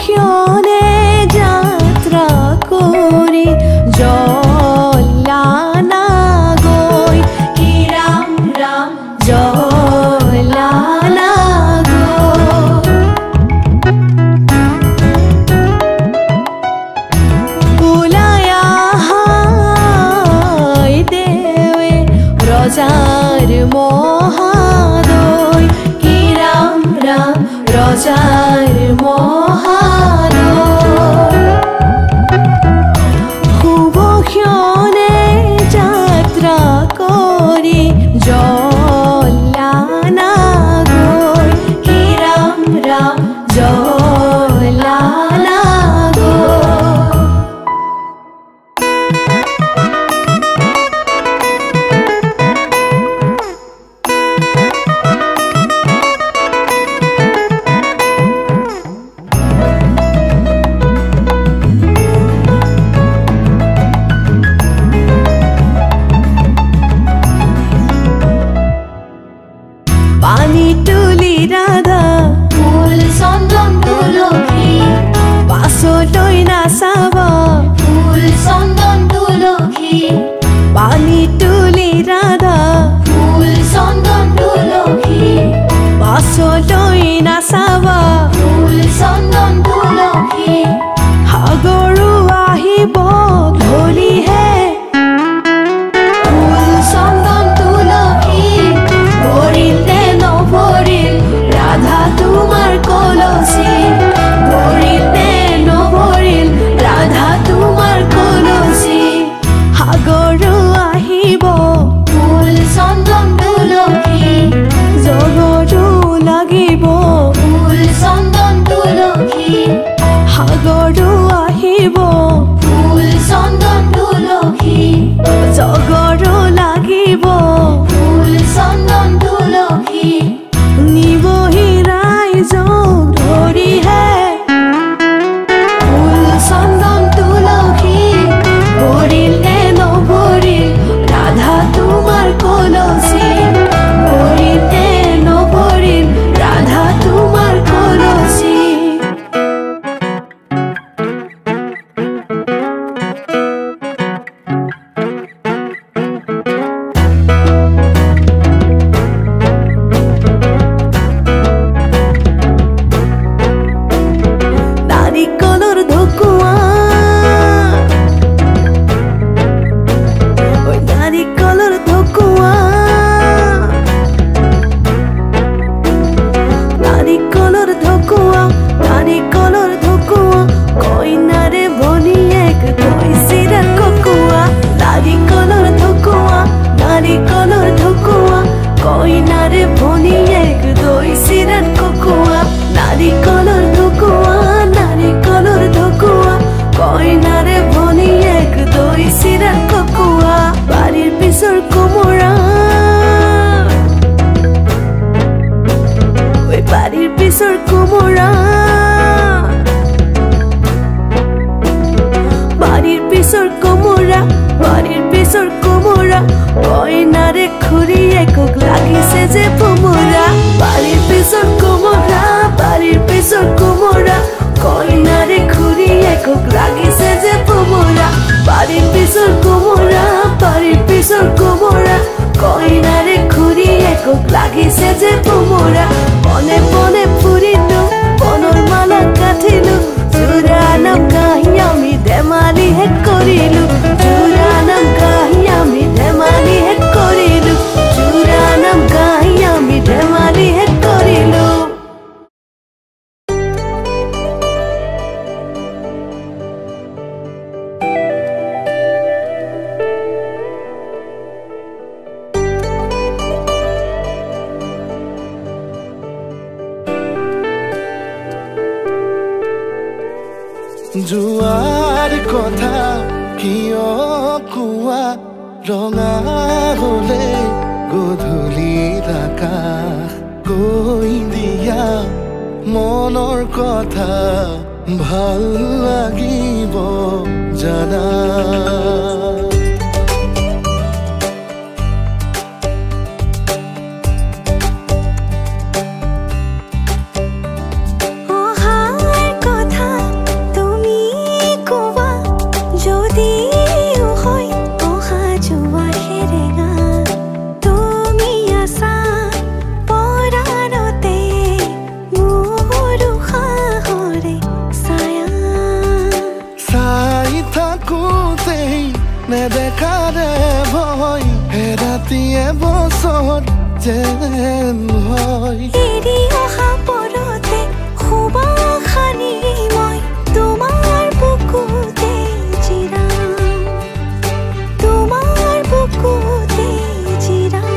ক্ষণে যাত্রা করি জলানা গৈ কি রাম রাম জলানা রজার মহাদয় কি রাম রাম রজার মহাদয় শুভ ক্ষণে যাত্রা করি জলানা গৈ কি রাম রাম জলানা পানি তুলি রাধা ফুল চন্দন তুলসী পাছলৈ নাচাব ফুল চন্দন তুলসী পানি তুলি ৰাধা ফুল চন্দন তুলসী পাছলৈ নাচাব ফুল চন্দন তুলসী সাগৰো আহিব ধৰিহে ফুল চন্দন তুলসী ভৰিলে নভৰিল ৰাধা তোমাৰ কলচী ভৰিলে নভৰিল ৰাধা তোমাৰ কলচী সাগৰো আহিব ফুল চন্দন তুলসী জগতো লাগিব ফুল চন্দন তুলসী সাগৰো আহিব ফুল চন্দন তুলসী জগতো লাগিব ফুল চন্দন তুলসী নিবহি ৰাইজক ধৰিহে ফুল চন্দন তুলসী ভৰিলে নভৰিল ৰাধা তোমাৰ কলচী ভৰিলে নভৰিল ৰাধা তোমাৰ কলচী নাৰিকলৰ ঢকুৱা ঐ নাৰিকলৰ ঢকুৱা নাৰিকলৰ ঢকুৱা নাৰিকলৰ ঢকুৱা কইনাৰে ভনীয়েক দৈ চিৰা ককোৱা নাৰিকলৰ ঢকুৱা নাৰিকলৰ ঢকুৱা কইনাৰে ভনীয়েক দৈ চিৰা ককোৱা নাৰিকলৰ ঢকুৱা নাৰিকলৰ ঢকুৱা কইনাৰে ভনীয়েক দৈ চিৰা ককোৱা বাৰীৰ পিছৰ কোমোৰা ঐ বাৰীৰ পিছৰ কোমোৰা বাৰীৰ পিছৰ কোমোৰা বাৰীৰ পিছৰ কোমোৰা কইনাৰে খুৰীয়েকক লাগিছে যে ভোমোৰা বাৰীৰ পিছৰ কোমোৰা বাৰীৰ পিছৰ কোমোৰা কইনাৰে খুৰীয়েকক লাগিছে যে ভোমোৰা বাৰীৰ পিছৰ কোমোৰা বাৰীৰ পিছৰ কোমোৰা কইনাৰে খুৰীয়েকক লাগিছে যে ভোমোৰা পনে পনে ফুৰিলো বনৰ মালা কাঠিলো জোৰা নাম গাহি আমি ধেমালি হেত কৰিলো জোৰা নাম গাহি আমি ধেমালি হেত কৰিলো জোৰা নাম গাহি আমি ধেমালি হেত কৰিলো যোৱাৰ কথা কিয় কোৱা ৰঙা হলে গধূলিৰ আকাশ কৈ দিয়া মনৰ কথা ভাল লাগিব জানা অহাৰ কথা প্ৰতি এবছৰ যেন হয় এৰি অহা পৰতে শুবা খানি মই তোমাৰ বুকুতে জিৰাম তোমাৰ বুকুতে জিৰাম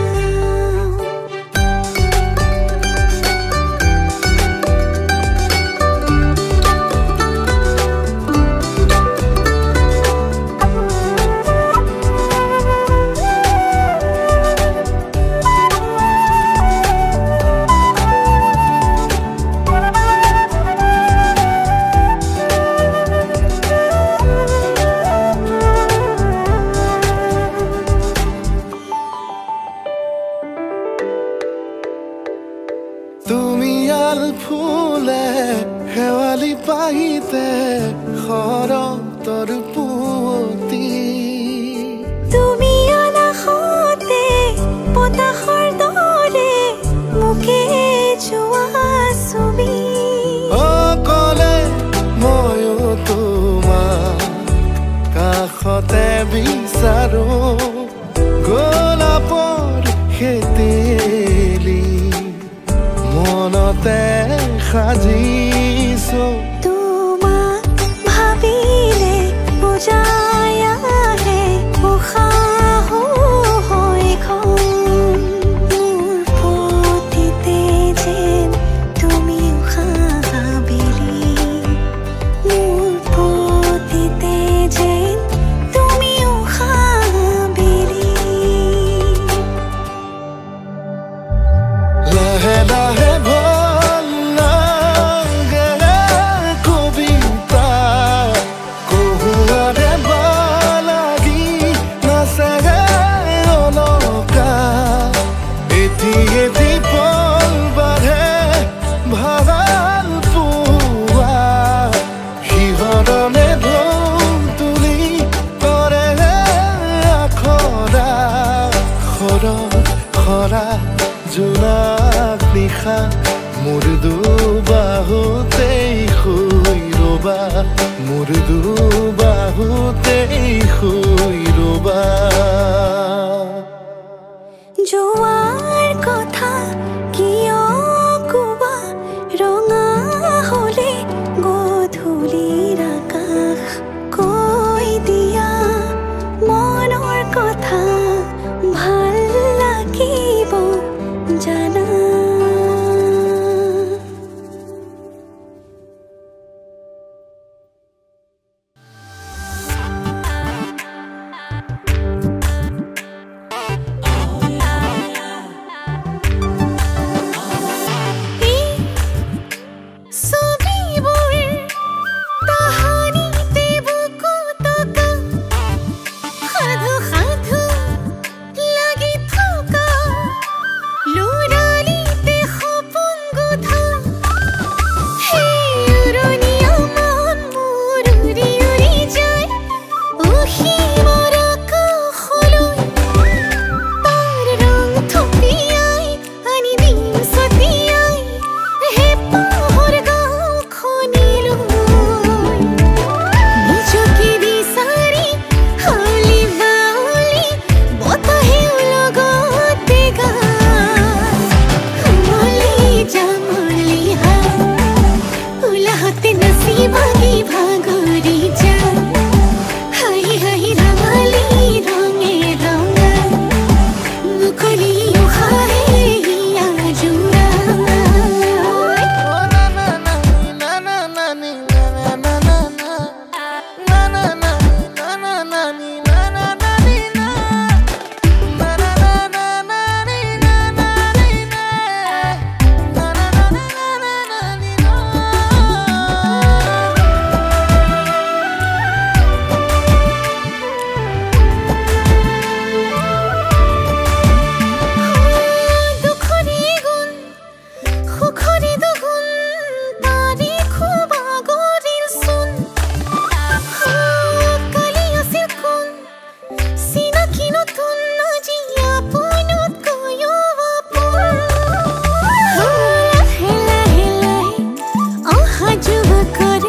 তুমি আল ফুলে শেৱালি পাহিতে শৰতৰ পুৱতি তুমি অনাহতে বতাহৰ দৰে মুখে যোৱা ছবি অকলে ময়ো তোমাক কাষতে বিচাৰো গোলাপৰ খেতেলি মনতে সাজিছো তোমাক ভাবিলে বুজাই আহে উশাহ হৈ খন মোৰ প্ৰতিতে যেন তুমি উশাহ বেলি মোৰ প্ৰতিতে যেন তুমি উশাহ বেলি লাহে লাহে ভাল লাগে কবিতা কহুৱাৰে বালাগি নাচে অলকা এটি এটি পল বাঢ়ে ভাল পোৱা শিহৰণে ঢৌ তুলি কৰে আখৰা খৰা জোনাক নিশা মোৰ দুবাহুতেই শুই ৰবা মোৰ দুবাহুতেই শুই ৰবা যোৱাৰ কথা কিয় কোৱা ৰঙা হলে গধূলিৰ আকাশ কৈ দিয়া মনৰ কথা ভাল লাগিব জানা could